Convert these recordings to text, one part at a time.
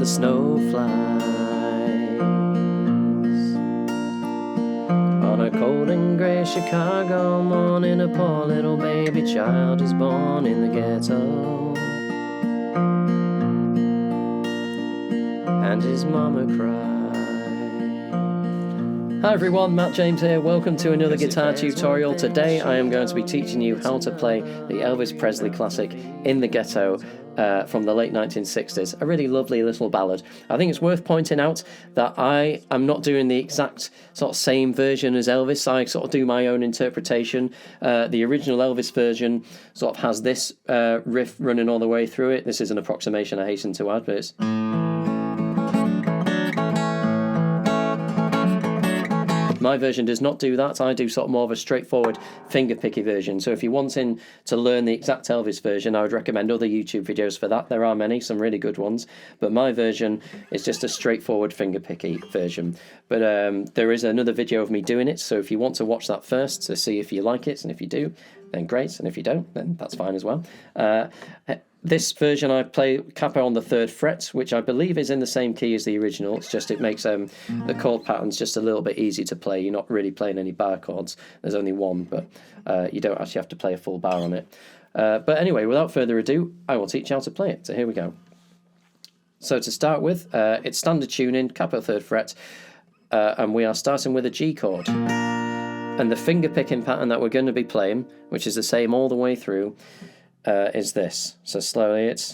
the snow flies. On a cold and grey Chicago morning, a poor little baby child is born in the ghetto, and his mama cried. Hi everyone, Matt James here. Welcome to another guitar tutorial. Today I am going to be teaching you how to play the Elvis Presley classic In The Ghetto from the late 1960s. A really lovely little ballad. I think it's worth pointing out that I am not doing the exact sort of same version as Elvis. I sort of do my own interpretation. The original Elvis version sort of has this riff running all the way through it. This is an approximation, I hasten to add, but it's... My version does not do that. I do sort of more of a straightforward finger-picky version. So if you're wanting to learn the exact Elvis version, I would recommend other YouTube videos for that. There are many, some really good ones. But my version is just a straightforward finger-picky version. But there is another video of me doing it. So if you want to watch that first to see if you like it, and if you do, then great. And if you don't, then that's fine as well. This version I play capo on the 3rd fret, which I believe is in the same key as the original. It's just it makes the chord patterns just a little bit easy to play. You're not really playing any bar chords. There's only one, but you don't actually have to play a full bar on it. But anyway, without further ado, I will teach you how to play it. So here we go. So to start with, it's standard tuning, capo 3rd fret, and we are starting with a G chord. And the finger picking pattern that we're going to be playing, which is the same all the way through, is this. So slowly it's...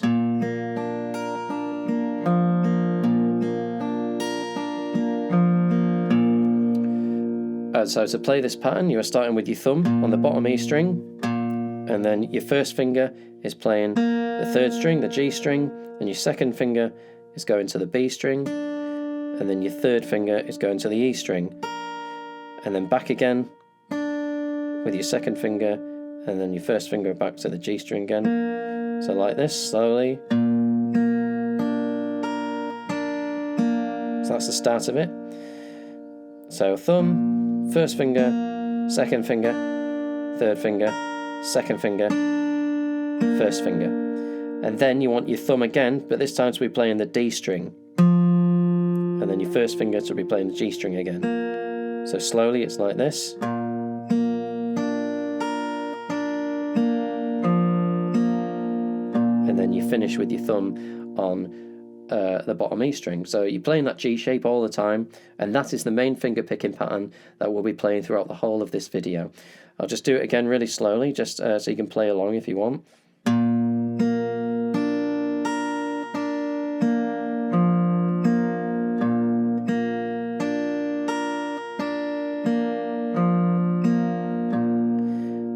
so to play this pattern, you are starting with your thumb on the bottom E string, and then your first finger is playing the 3rd string, the G string, and your second finger is going to the B string, and then your 3rd finger is going to the E string, and then back again with your second finger, and then your first finger back to the G string again. So like this, slowly. So that's the start of it. So thumb, first finger, second finger, 3rd finger, second finger, first finger. And then you want your thumb again, but this time to be playing the D string. And then your first finger to be playing the G string again. So slowly it's like this. And then you finish with your thumb on the bottom E string. So you're playing that G shape all the time, and that is the main finger picking pattern that we'll be playing throughout the whole of this video. I'll just do it again really slowly, just so you can play along if you want.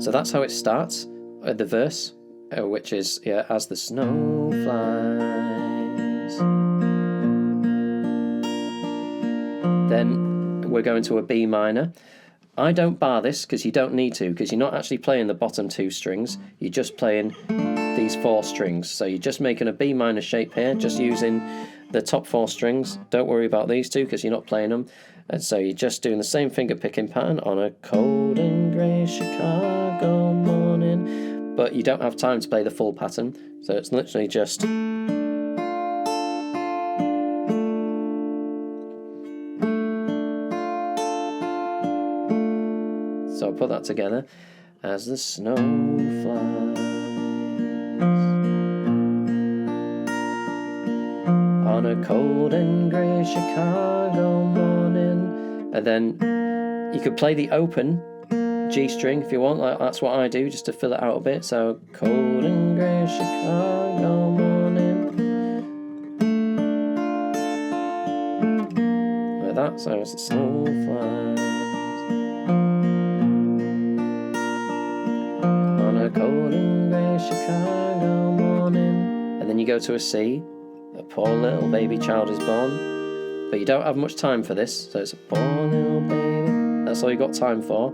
So that's how it starts, the verse. Which is, yeah, as the snow flies. Then we're going to a B minor. I don't bar this because you don't need to, because you're not actually playing the bottom 2 strings. You're just playing these 4 strings. So you're just making a B minor shape here, just using the top 4 strings. Don't worry about these 2 because you're not playing them. And so you're just doing the same finger picking pattern on a cold and grey Chicago morning. But you don't have time to play the full pattern, so it's literally just... So I'll put that together. As the snow flies on a cold and grey Chicago morning. And then you could play the open G string if you want, like that's what I do, just to fill it out a bit. So cold and grey Chicago morning, like that. So it's the snow flies on a cold and grey Chicago morning, and then you go to a C. A poor little baby child is born, but you don't have much time for this, so it's a poor little baby. That's all you got time for.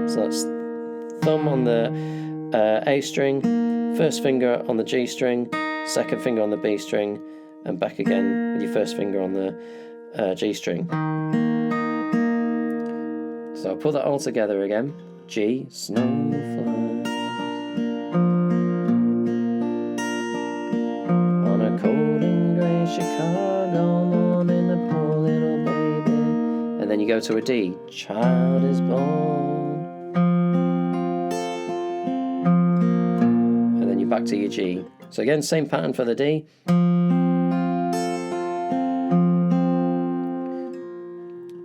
So that's thumb on the A string, first finger on the G string, second finger on the B string, and back again with your first finger on the G string. So I'll put that all together again. G, snow flies on a cold go to a D. Child is born. And then you're back to your G. So again, same pattern for the D.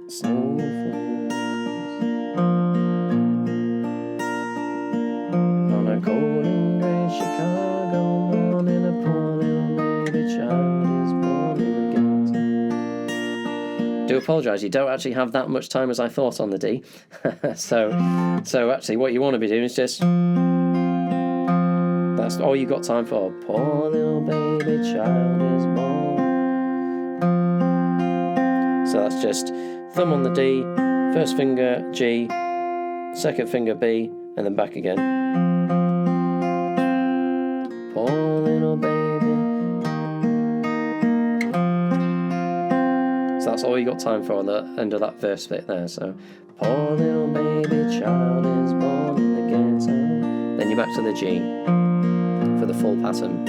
Snowflakes on a cold and gray Chicago morning, a poor little baby child is born in the ghetto. Do apologise, you don't actually have that much time as I thought on the D. so actually what you want to be doing is just, that's all you got time for. Poor little baby child is born. So that's just thumb on the D, first finger G, second finger B, and then back again. Poor little baby. So that's all you got time for on the end of that verse bit there. So, poor little baby child is born in the ghetto. Then you're back to the G for the full pattern.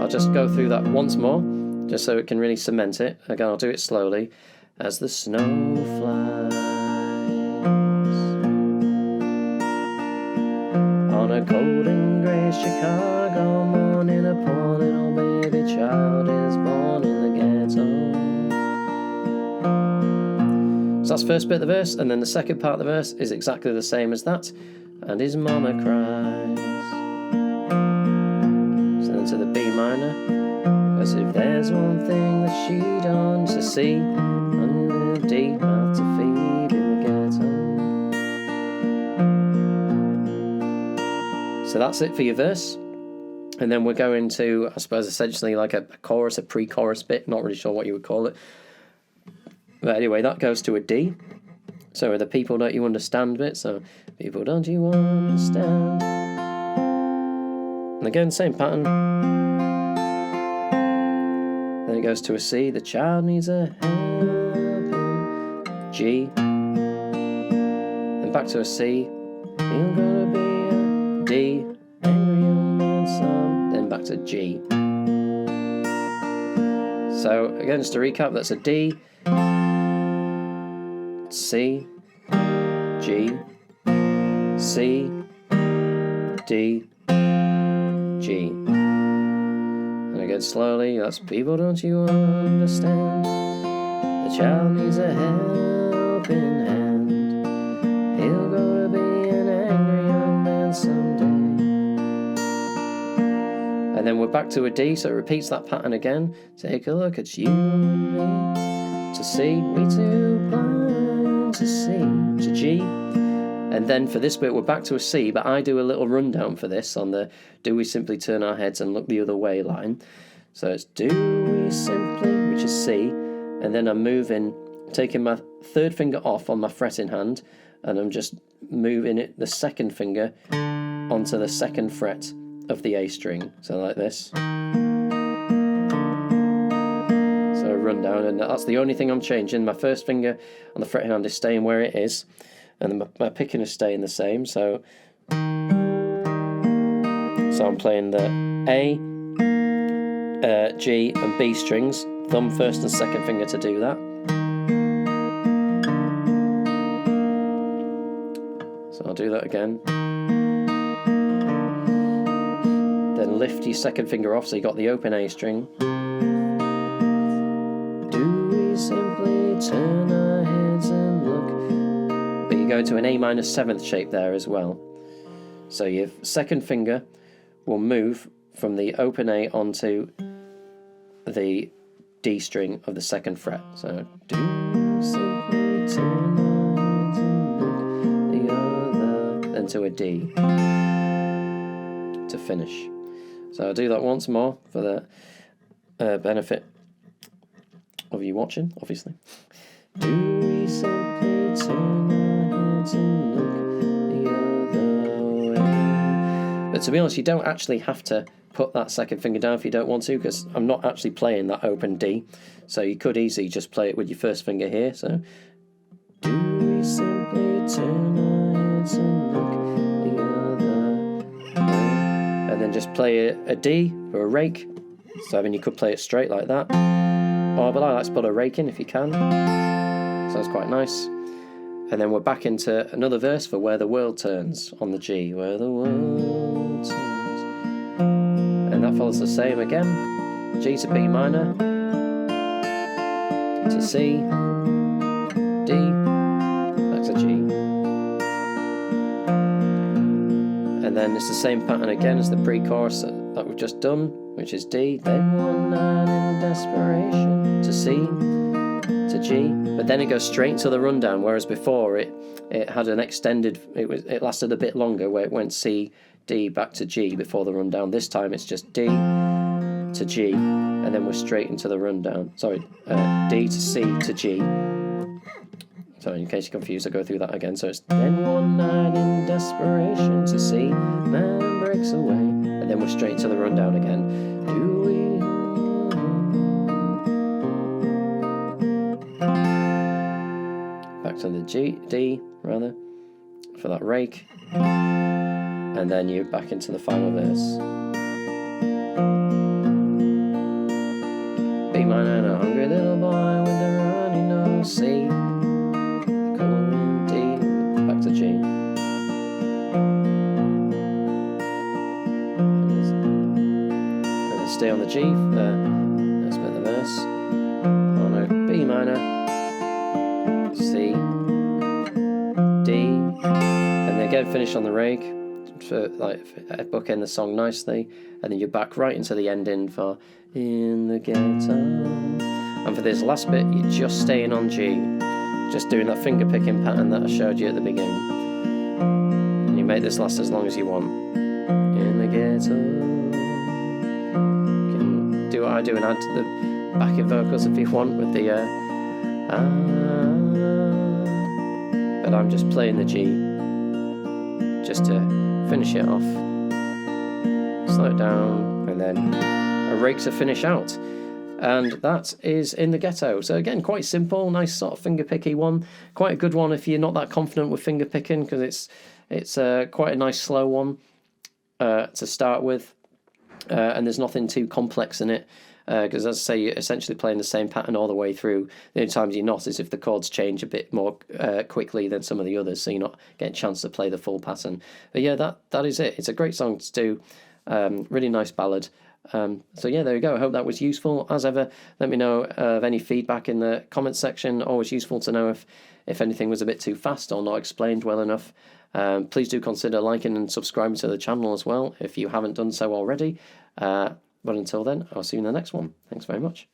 I'll just go through that once more, just so it can really cement it. Again, I'll do it slowly. As the snow flies on a cold and grey Chicago morning, a poor little baby child is born in the ghetto. So that's the first bit of the verse, and then the second part of the verse is exactly the same as that. And his mama cries. So then to the B minor, as if there's one thing that she don't to see. Deep mouth to feed in the ghetto. So that's it for your verse. And then we're going to, I suppose, essentially like a chorus, a pre-chorus bit. Not really sure what you would call it. But anyway, that goes to a D. So the people don't you understand bit. So people don't you understand. And again, same pattern. Then it goes to a C. The child needs a help. G, then back to a C, you're gonna be a D, angry young man son, then back to G. So again, just to recap, that's a D, C, G, C, D, G. And again slowly, that's people don't you understand, the child needs a helping hand. He'll grow to be an angry young man someday. And then we're back to a D, so it repeats that pattern again. Take a look at you and me to see, we too blind to see, to G. And then for this bit, we're back to a C, but I do a little rundown for this on the do we simply turn our heads and look the other way line. So it's do we simply, which is C, and then I'm moving, taking my third finger off on my fretting hand, and I'm just moving it, the second finger, onto the second fret of the A string. So like this. So I run down, and that's the only thing I'm changing. My first finger on the fretting hand is staying where it is, and then my picking is staying the same. So I'm playing the A, G and B strings, thumb first and second finger to do that. So I'll do that again. Then lift your second finger off so you got the open A string. Do we simply turn our heads and look? But you go to an A minor 7th shape there as well. So your second finger will move from the open A onto the D string of the second fret. So do simply turn our heads and look the other, then to a D to finish. So I'll do that once more for the benefit of you watching, obviously. Do we simply turn our heads and look the other way? But to be honest, you don't actually have to put that second finger down if you don't want to, because I'm not actually playing that open D. So you could easily just play it with your first finger here. So do we simply turn our heads and look the other way? And then just play a D for a rake. So I mean, you could play it straight like that. Or but I like to put a rake in if you can. So that's quite nice. And then we're back into another verse for Where the World Turns on the G. Where the world turns. And that follows the same again. G to B minor, to C, D, back to G. And then it's the same pattern again as the pre-chorus that we've just done, which is D. Then one night in desperation, to C, to G. But then it goes straight into the rundown, whereas before it had an extended, it lasted a bit longer, where it went C, D, back to G before the rundown. This time it's just D to G, and then we're straight into the rundown. Sorry, D to C to G. Sorry, in case you're confused, I'll go through that again. So it's then one night in desperation, to C, man breaks away, and then we're straight to the rundown again. Do we? Back to the D rather, for that rake, and then you're back into the final verse. B minor and a hungry little boy with the runny nose, C, D, back to G. And then stay on the G, that's bit of the verse. On a B minor, C, D, and then again finish on the rake for bookend the song nicely, and then you're back right into the ending for In the Ghetto. And for this last bit, you're just staying on G, just doing that finger picking pattern that I showed you at the beginning, and you make this last as long as you want. In the ghetto. You can do what I do and add to the backing vocals if you want with the but I'm just playing the G just to finish it off, slow it down, and then a rake to finish out. And that is In the Ghetto. So again, quite simple, nice sort of finger picky one. Quite a good one if you're not that confident with finger picking, because it's quite a nice slow one to start with, and there's nothing too complex in it. Because as I say, you're essentially playing the same pattern all the way through. The only times you're not is if the chords change a bit more quickly than some of the others, so you're not getting a chance to play the full pattern. But yeah, that is it. It's a great song to do. Really nice ballad. So yeah, there you go. I hope that was useful. As ever, let me know of any feedback in the comments section. Always useful to know if anything was a bit too fast or not explained well enough. Please do consider liking and subscribing to the channel as well if you haven't done so already. But until then, I'll see you in the next one. Thanks very much.